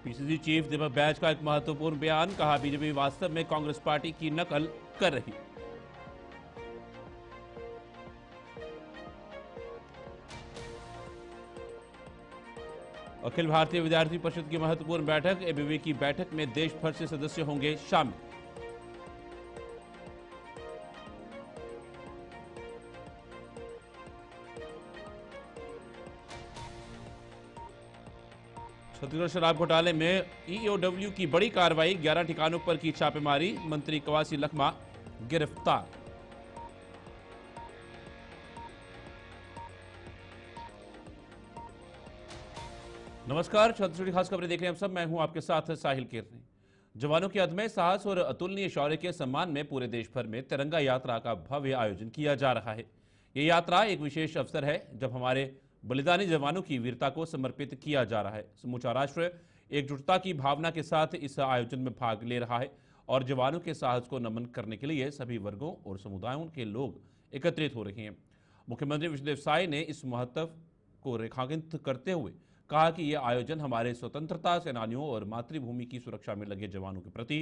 PCC chief Deepak Baij का एक महत्वपूर्ण बयान, कहा बीजेपी वास्तव में कांग्रेस पार्टी की नकल कर रही। अखिल भारतीय विद्यार्थी परिषद की महत्वपूर्ण बैठक, एबीवी की बैठक में देश भर से सदस्य होंगे शामिल। छत्तीसगढ़ शराब घोटाले में ईओडब्ल्यू की बड़ी कार्रवाई, 11 ठिकानों पर की छापेमारी, मंत्री कवासी लखमा गिरफ्तार। नमस्कार, छत्तीसगढ़ी खास खबरें देख रहे हैं आप सब। मैं हूं आपके साथ साहिल किरनी। जवानों के अदम्य साहस और अतुलनीय शौर्य के सम्मान में पूरे देश भर में तिरंगा यात्रा का भव्य आयोजन किया जा रहा है। ये यात्रा एक विशेष अवसर है जब हमारे बलिदानी जवानों की वीरता को समर्पित किया जा रहा है। समूचा राष्ट्र एकजुटता की भावना के साथ इस आयोजन में भाग ले रहा है और जवानों के साहस को नमन करने के लिए सभी वर्गों और समुदायों के लोग एकत्रित हो रहे हैं। मुख्यमंत्री विष्णुदेव साय ने इस महत्व को रेखांकित करते हुए कहा कि यह आयोजन हमारे स्वतंत्रता सेनानियों और मातृभूमि की सुरक्षा में लगे जवानों के प्रति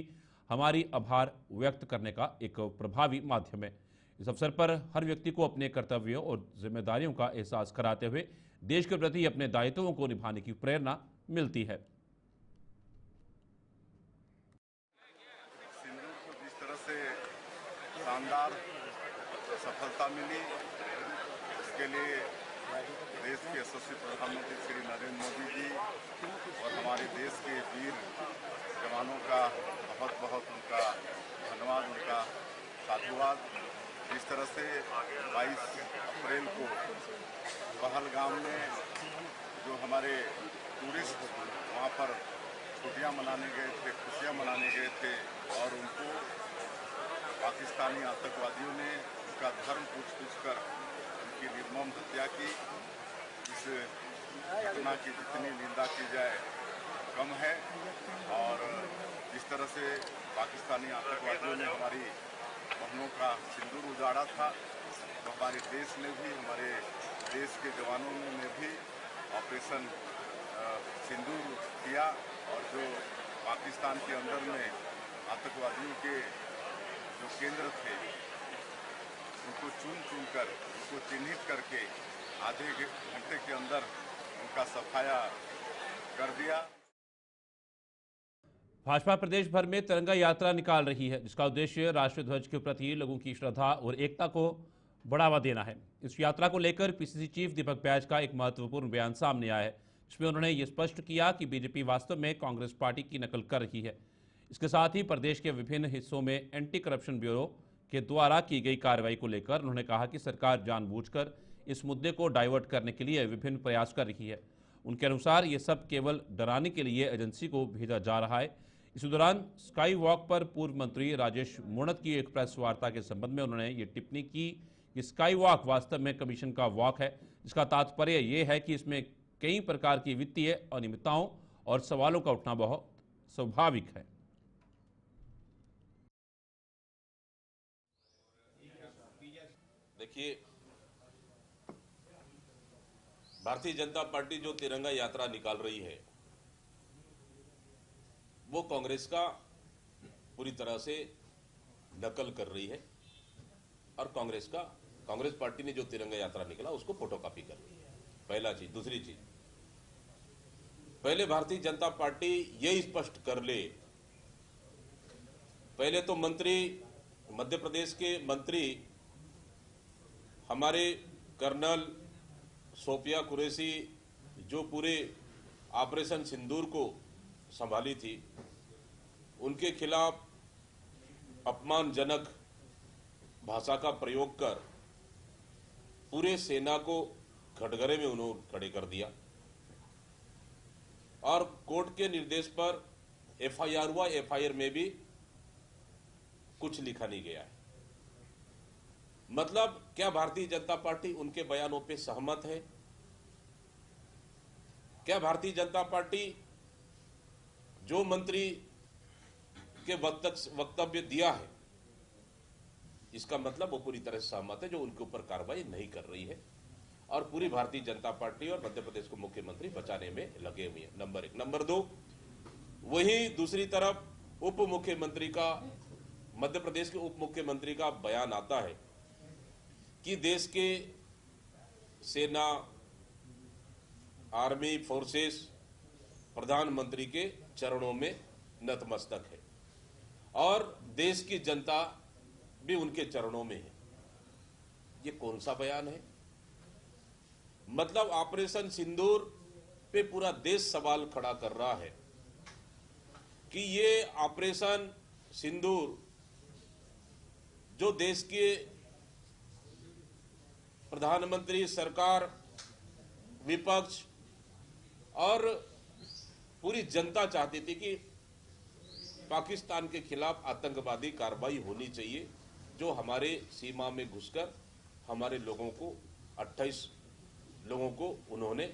हमारी आभार व्यक्त करने का एक प्रभावी माध्यम है। इस अवसर पर हर व्यक्ति को अपने कर्तव्यों और जिम्मेदारियों का एहसास कराते हुए देश के प्रति अपने दायित्वों को निभाने की प्रेरणा मिलती है। सिंदूर को जिस तरह से शानदार सफलता मिली, इसके लिए देश के यशस्वी प्रधानमंत्री श्री नरेंद्र मोदी जी और हमारे देश के वीर जवानों का बहुत बहुत उनका धन्यवाद, उनका साधुवाद। जिस तरह से 22 अप्रैल को पहलगाम में जो हमारे टूरिस्ट वहाँ पर छुट्टियाँ मनाने गए थे, खुशियाँ मनाने गए थे और उनको पाकिस्तानी आतंकवादियों ने उनका धर्म पूछ कर उनकी निर्मम हत्या की। इस घटना की जितनी निंदा की जाए कम है। और जिस तरह से पाकिस्तानी आतंकवादियों ने हमारी बहनों का सिंदूर उजाड़ा था, तो हमारे देश ने भी, हमारे देश के जवानों ने भी ऑपरेशन सिंदूर किया और जो पाकिस्तान के अंदर में आतंकवादियों के जो केंद्र थे उनको चुन कर, उनको चिन्हित करके आधे घंटे के अंदर उनका सफाया कर दिया। भाजपा प्रदेश भर में तिरंगा यात्रा निकाल रही है, जिसका उद्देश्य राष्ट्रीय ध्वज के प्रति लोगों की श्रद्धा और एकता को बढ़ावा देना है। इस यात्रा को लेकर पीसीसी चीफ दीपक बैज का एक महत्वपूर्ण बयान सामने आया है, जिसमें उन्होंने ये स्पष्ट किया कि बीजेपी वास्तव में कांग्रेस पार्टी की नकल कर रही है। इसके साथ ही प्रदेश के विभिन्न हिस्सों में एंटी करप्शन ब्यूरो के द्वारा की गई कार्रवाई को लेकर उन्होंने कहा कि सरकार जानबूझकर इस मुद्दे को डाइवर्ट करने के लिए विभिन्न प्रयास कर रही है। उनके अनुसार ये सब केवल डराने के लिए एजेंसी को भेजा जा रहा है। इसी दौरान स्काई वॉक पर पूर्व मंत्री राजेश मूणत की एक प्रेस वार्ता के संबंध में उन्होंने ये टिप्पणी की कि स्काई वॉक वास्तव में कमीशन का वॉक है, जिसका तात्पर्य यह है कि इसमें कई प्रकार की वित्तीय अनियमितताओं और सवालों का उठना बहुत स्वाभाविक है। देखिए, भारतीय जनता पार्टी जो तिरंगा यात्रा निकाल रही है वो कांग्रेस का पूरी तरह से नकल कर रही है और कांग्रेस पार्टी ने जो तिरंगा यात्रा निकाला उसको फोटोकॉपी कर रही है। पहला चीज। दूसरी चीज, पहले भारतीय जनता पार्टी ये स्पष्ट कर ले, पहले तो मंत्री, मध्य प्रदेश के मंत्री हमारे कर्नल सोफिया कुरैशी जो पूरे ऑपरेशन सिंदूर को संभाली थी, उनके खिलाफ अपमानजनक भाषा का प्रयोग कर पूरे सेना को कटघरे में उन्होंने खड़े कर दिया और कोर्ट के निर्देश पर एफआईआर हुआ। एफआईआर में भी कुछ लिखा नहीं गया है। मतलब क्या भारतीय जनता पार्टी उनके बयानों पे सहमत है? क्या भारतीय जनता पार्टी जो मंत्री के वक्तव्य दिया है इसका मतलब वो पूरी तरह से सहमत है, जो उनके ऊपर कार्रवाई नहीं कर रही है और पूरी भारतीय जनता पार्टी और मध्य प्रदेश को मुख्यमंत्री बचाने में लगे हुए हैं। नंबर एक। नंबर दो, वहीं दूसरी तरफ उप मुख्यमंत्री का, मध्य प्रदेश के उप मुख्यमंत्री का बयान आता है कि देश के सेना, आर्मी फोर्सेस प्रधानमंत्री के चरणों में नतमस्तक है और देश की जनता भी उनके चरणों में है। ये कौन सा बयान है? मतलब ऑपरेशन सिंदूर पे पूरा देश सवाल खड़ा कर रहा है कि ये ऑपरेशन सिंदूर जो देश के प्रधानमंत्री, सरकार, विपक्ष और पूरी जनता चाहती थी कि पाकिस्तान के खिलाफ आतंकवादी कार्रवाई होनी चाहिए, जो हमारे सीमा में घुसकर हमारे लोगों को 28 लोगों को उन्होंने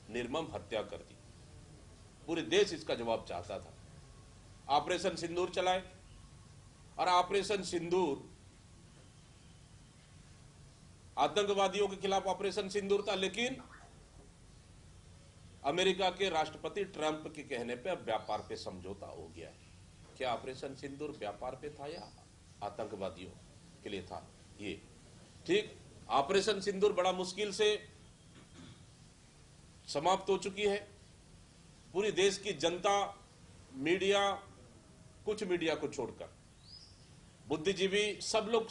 निर्मम हत्या कर दी। पूरे देश इसका जवाब चाहता था। ऑपरेशन सिंदूर चलाए और ऑपरेशन सिंदूर आतंकवादियों के खिलाफ ऑपरेशन सिंदूर था, लेकिन अमेरिका के राष्ट्रपति ट्रंप के कहने पे अब व्यापार पे समझौता हो गया है। क्या ऑपरेशन सिंदूर व्यापार पे था या आतंकवादियों के लिए था? ये ठीक, ऑपरेशन सिंदूर बड़ा मुश्किल से समाप्त हो चुकी है। पूरी देश की जनता, मीडिया, कुछ मीडिया को छोड़कर बुद्धिजीवी सब लोग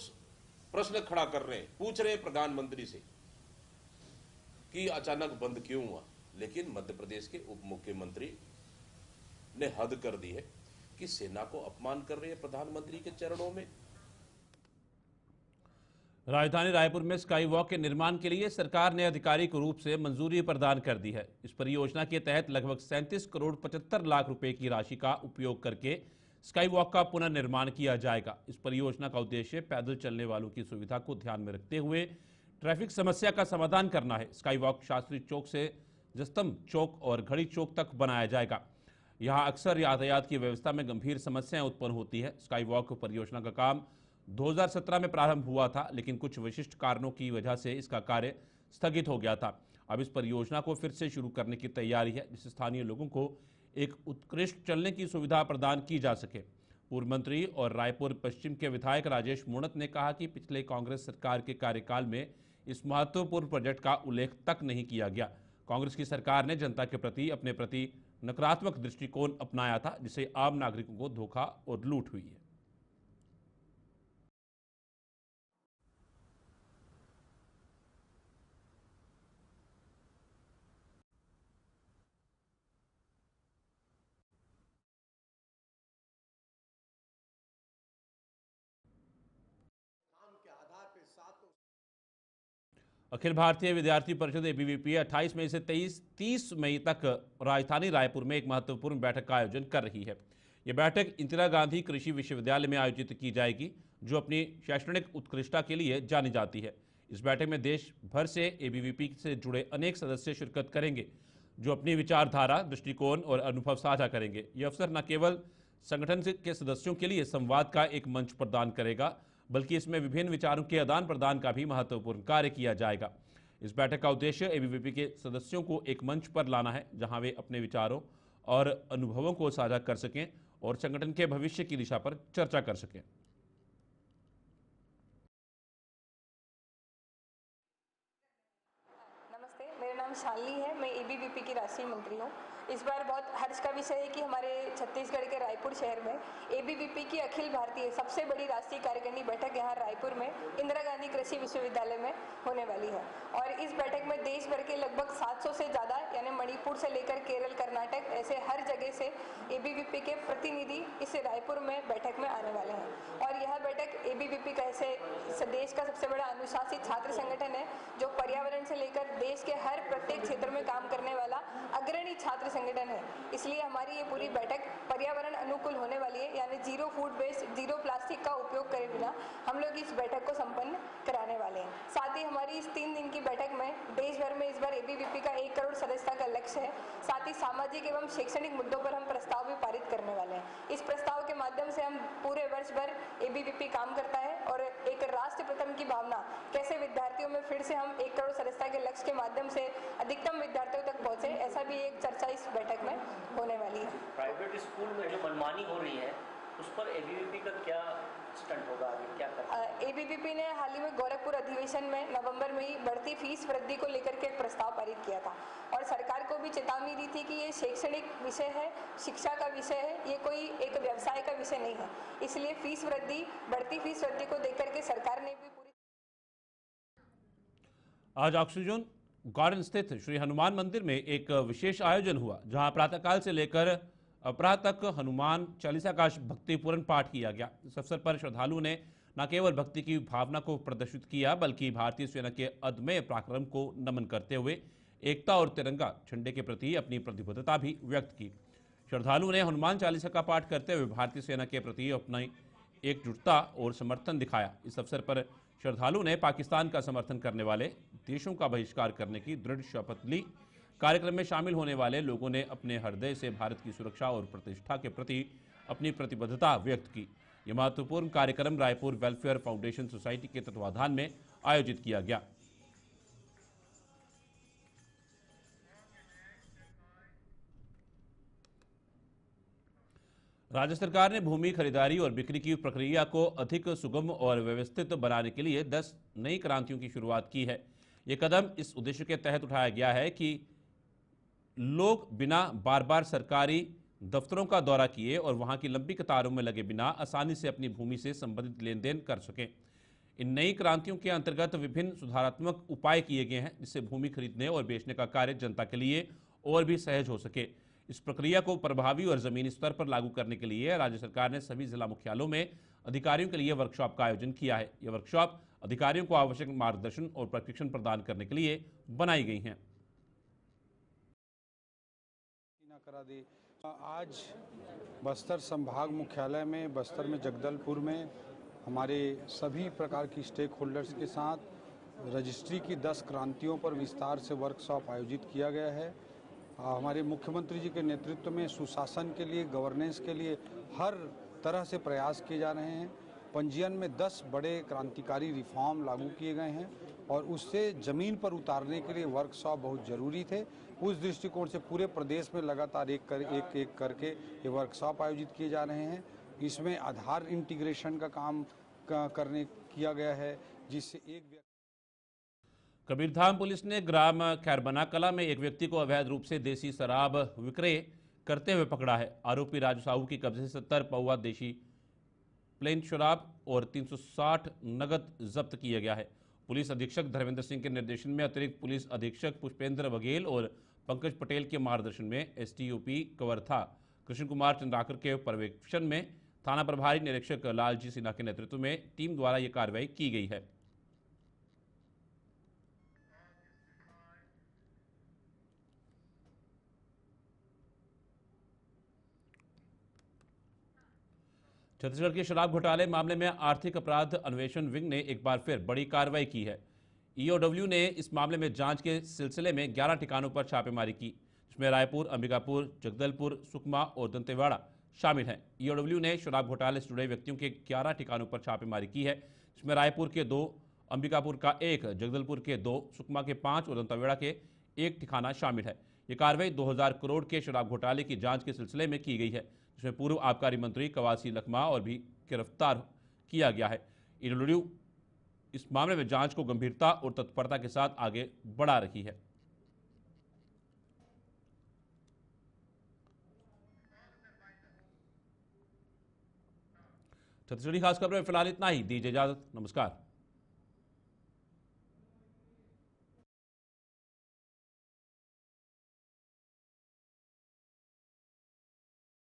प्रश्न खड़ा कर रहे हैं, पूछ रहे हैं प्रधानमंत्री से कि अचानक बंद क्यों हुआ। लेकिन मध्य प्रदेश के उप मुख्यमंत्री ने हद कर दी है कि सेना को अपमान कर रही है प्रधानमंत्री के चरणों में। राजधानी रायपुर में स्काई वॉक के निर्माण के लिए सरकार ने आधिकारिक रूप से मंजूरी प्रदान कर दी है। इस परियोजना के तहत लगभग 37 करोड़ 75 लाख रुपए की राशि का उपयोग करके स्काई वॉक का पुनर्निर्माण किया जाएगा। इस परियोजना का उद्देश्य पैदल चलने वालों की सुविधा को ध्यान में रखते हुए ट्रैफिक समस्या का समाधान करना है। स्काई वॉक शास्त्री चौक से जस्तम चौक और घड़ी चौक तक बनाया जाएगा। यहाँ अक्सर यातायात की व्यवस्था में गंभीर समस्याएं उत्पन्न होती है। स्काई वॉक परियोजना का काम 2017 में प्रारंभ हुआ था, लेकिन कुछ विशिष्ट कारणों की वजह से इसका कार्य स्थगित हो गया था। अब इस परियोजना को फिर से शुरू करने की तैयारी है, जिससे स्थानीय लोगों को एक उत्कृष्ट चलने की सुविधा प्रदान की जा सके। पूर्व मंत्री और रायपुर पश्चिम के विधायक राजेश मूणत ने कहा कि पिछले कांग्रेस सरकार के कार्यकाल में इस महत्वपूर्ण प्रोजेक्ट का उल्लेख तक नहीं किया गया। कांग्रेस की सरकार ने जनता के प्रति अपने प्रति नकारात्मक दृष्टिकोण अपनाया था, जिससे आम नागरिकों को धोखा और लूट हुई है। अखिल भारतीय विद्यार्थी परिषद एबीवीपी 28 मई से 30 मई तक राजधानी रायपुर में एक महत्वपूर्ण बैठक का आयोजन कर रही है। यह बैठक इंदिरा गांधी कृषि विश्वविद्यालय में आयोजित की जाएगी, जो अपनी शैक्षणिक उत्कृष्टता के लिए जानी जाती है। इस बैठक में देश भर से एबीवीपी से जुड़े अनेक सदस्य शिरकत करेंगे, जो अपनी विचारधारा, दृष्टिकोण और अनुभव साझा करेंगे। यह अवसर न केवल संगठन के सदस्यों के लिए संवाद का एक मंच प्रदान करेगा, बल्कि इसमें विभिन्न विचारों के आदान प्रदान का भी महत्वपूर्ण कार्य किया जाएगा। इस बैठक का उद्देश्य एबीवीपी के सदस्यों को एक मंच पर लाना है, जहां वे अपने विचारों और अनुभवों को साझा कर सकें और संगठन के भविष्य की दिशा पर चर्चा कर सकें। नमस्ते, मेरा नाम शालिनी है। मैं एबीवीपी की राष्ट्रीय मंत्री हूँ। इस बार बहुत हर्ष का विषय है कि हमारे छत्तीसगढ़ के रायपुर शहर में एबीवीपी की अखिल भारतीय सबसे बड़ी राष्ट्रीय कार्यकारिणी बैठक यहाँ रायपुर में इंदिरा गांधी कृषि विश्वविद्यालय में होने वाली है। और इस बैठक में देश भर के लगभग 700 से ज़्यादा, यानी मणिपुर से लेकर केरल, कर्नाटक, ऐसे हर जगह से एबीवीपी के प्रतिनिधि इस रायपुर में बैठक में आने वाले हैं। और यह बैठक एबीवीपी का ऐसे देश का सबसे बड़ा अनुशासित छात्र संगठन है, जो पर्यावरण से लेकर देश के हर प्रत्येक क्षेत्र में काम करने वाला अग्रणी छात्र संगठन है। इसलिए हमारी ये पूरी बैठक पर्यावरण अनुकूल होने वाली है, यानी zero food waste, zero plastic का उपयोग करे बिना हम लोग इस बैठक को संपन्न कराने वाले हैं। साथ ही हमारी इस 3 दिन की बैठक में देश भर में इस बार एबीवीपी का 1 करोड़ सदस्यता का लक्ष्य है। साथ ही सामाजिक एवं शैक्षणिक मुद्दों पर हम प्रस्ताव भी पारित करने वाले हैं। इस प्रस्ताव के माध्यम से हम पूरे वर्ष भर एबीवीपी काम करता है और एक राष्ट्र प्रथम की भावना कैसे विद्यार्थियों में फिर से हम 1 करोड़ सदस्यता के लक्ष्य के माध्यम से अधिकतम विद्यार्थियों तक पहुंचे, ऐसा भी एक चर्चा इस बैठक में होने वाली है। प्राइवेट स्कूल में जो मनमानी हो रही है उस पर एबीवीपी का क्या स्टंट होगा, आगे क्या करना? एबीवीपी ने हाल ही में गोरखपुर अधिवेशन में नवंबर में ही बढ़ती फीस वृद्धि को लेकर के एक प्रस्ताव पारित किया था और सरकार को भी चेतावनी दी थी कि ये शैक्षणिक विषय है, शिक्षा का विषय है, ये कोई एक व्यवसाय का विषय नहीं है। इसलिए बढ़ती फीस वृद्धि को देख करके सरकार ने भी पूरी। आज ऑक्सीजन गार्डन स्थित श्री हनुमान मंदिर में एक विशेष आयोजन हुआ, जहां प्रातःकाल से लेकर अपराह तक हनुमान चालीसा का भक्तिपूर्ण पाठ किया गया। इस अवसर पर श्रद्धालुओं ने न केवल भक्ति की भावना को प्रदर्शित किया, बल्कि भारतीय सेना के अदम्य पराक्रम को नमन करते हुए एकता और तिरंगा झंडे के प्रति अपनी प्रतिबद्धता भी व्यक्त की। श्रद्धालुओं ने हनुमान चालीसा का पाठ करते हुए भारतीय सेना के प्रति अपनी एकजुटता और समर्थन दिखाया। इस अवसर पर श्रद्धालुओं ने पाकिस्तान का समर्थन करने वाले देशों का बहिष्कार करने की दृढ़ शपथ ली। कार्यक्रम में शामिल होने वाले लोगों ने अपने हृदय से भारत की सुरक्षा और प्रतिष्ठा के प्रति अपनी प्रतिबद्धता व्यक्त की। यह महत्वपूर्ण कार्यक्रम रायपुर वेलफेयर फाउंडेशन सोसाइटी के तत्वाधान में आयोजित किया गया। राज्य सरकार ने भूमि खरीदारी और बिक्री की प्रक्रिया को अधिक सुगम और व्यवस्थित बनाने के लिए 10 नई क्रांतियों की शुरुआत की है। ये कदम इस उद्देश्य के तहत उठाया गया है कि लोग बिना बार बार सरकारी दफ्तरों का दौरा किए और वहां की लंबी कतारों में लगे बिना आसानी से अपनी भूमि से संबंधित लेन देन कर सकें। इन नई क्रांतियों के अंतर्गत विभिन्न सुधारात्मक उपाय किए गए हैं, जिससे भूमि खरीदने और बेचने का कार्य जनता के लिए और भी सहज हो सके। इस प्रक्रिया को प्रभावी और जमीनी स्तर पर लागू करने के लिए राज्य सरकार ने सभी जिला मुख्यालयों में अधिकारियों के लिए वर्कशॉप का आयोजन किया है। यह वर्कशॉप अधिकारियों को आवश्यक मार्गदर्शन और प्रशिक्षण प्रदान करने के लिए बनाई गई हैं। करा दी। आज बस्तर संभाग मुख्यालय में, बस्तर में जगदलपुर में हमारे सभी प्रकार की स्टेक होल्डर्स के साथ रजिस्ट्री की 10 क्रांतियों पर विस्तार से वर्कशॉप आयोजित किया गया है। हमारे मुख्यमंत्री जी के नेतृत्व में सुशासन के लिए, गवर्नेंस के लिए हर तरह से प्रयास किए जा रहे हैं। पंजीयन में 10 बड़े क्रांतिकारी रिफॉर्म लागू किए गए हैं और उससे ज़मीन पर उतारने के लिए वर्कशॉप बहुत ज़रूरी थे। उस दृष्टिकोण से पूरे प्रदेश में लगातार एक करके ये वर्कशॉप आयोजित किए जा रहे हैं। इसमें आधार इंटीग्रेशन का काम किया गया है, जिससे एक कबीरधाम पुलिस ने ग्राम खैरबना कला में एक व्यक्ति को अवैध रूप से देसी शराब विक्रय करते हुए पकड़ा है। आरोपी राजू साहू की कब्जे से 70 पौवा देशी प्लेन शराब और 360 नगद जब्त किया गया है। पुलिस अधीक्षक धर्मेंद्र सिंह के निर्देशन में अतिरिक्त पुलिस अधीक्षक पुष्पेंद्र बघेल और पंकज पटेल के मार्गदर्शन में एसटीओपी कवर्था कृष्ण कुमार चंद्राकर के पर्यवेक्षण में थाना प्रभारी निरीक्षक लालजी सिन्हा के नेतृत्व में टीम द्वारा यह कार्रवाई की गई है। छत्तीसगढ़ के शराब घोटाले मामले में आर्थिक अपराध अन्वेषण विंग ने एक बार फिर बड़ी कार्रवाई की है। ईओडब्ल्यू ने इस मामले में जांच के सिलसिले में 11 ठिकानों पर छापेमारी की, जिसमें रायपुर, अंबिकापुर, जगदलपुर, सुकमा और दंतेवाड़ा शामिल हैं। ईओडब्ल्यू ने शराब घोटाले से जुड़े व्यक्तियों के 11 ठिकानों पर छापेमारी की है, जिसमें रायपुर के 2, अंबिकापुर का 1, जगदलपुर के 2, सुकमा के 5 और दंतेवाड़ा के 1 ठिकाना शामिल है। ये कार्रवाई 2000 करोड़ के शराब घोटाले की जांच के सिलसिले में की गई है, जिसमें पूर्व आबकारी मंत्री कवासी लखमा और भी गिरफ्तार किया गया है। ईओडब्ल्यू इस मामले में जांच को गंभीरता और तत्परता के साथ आगे बढ़ा रही है। छत्तीसगढ़ी खास खबर में फिलहाल इतना ही। दीजिए इजाजत, नमस्कार।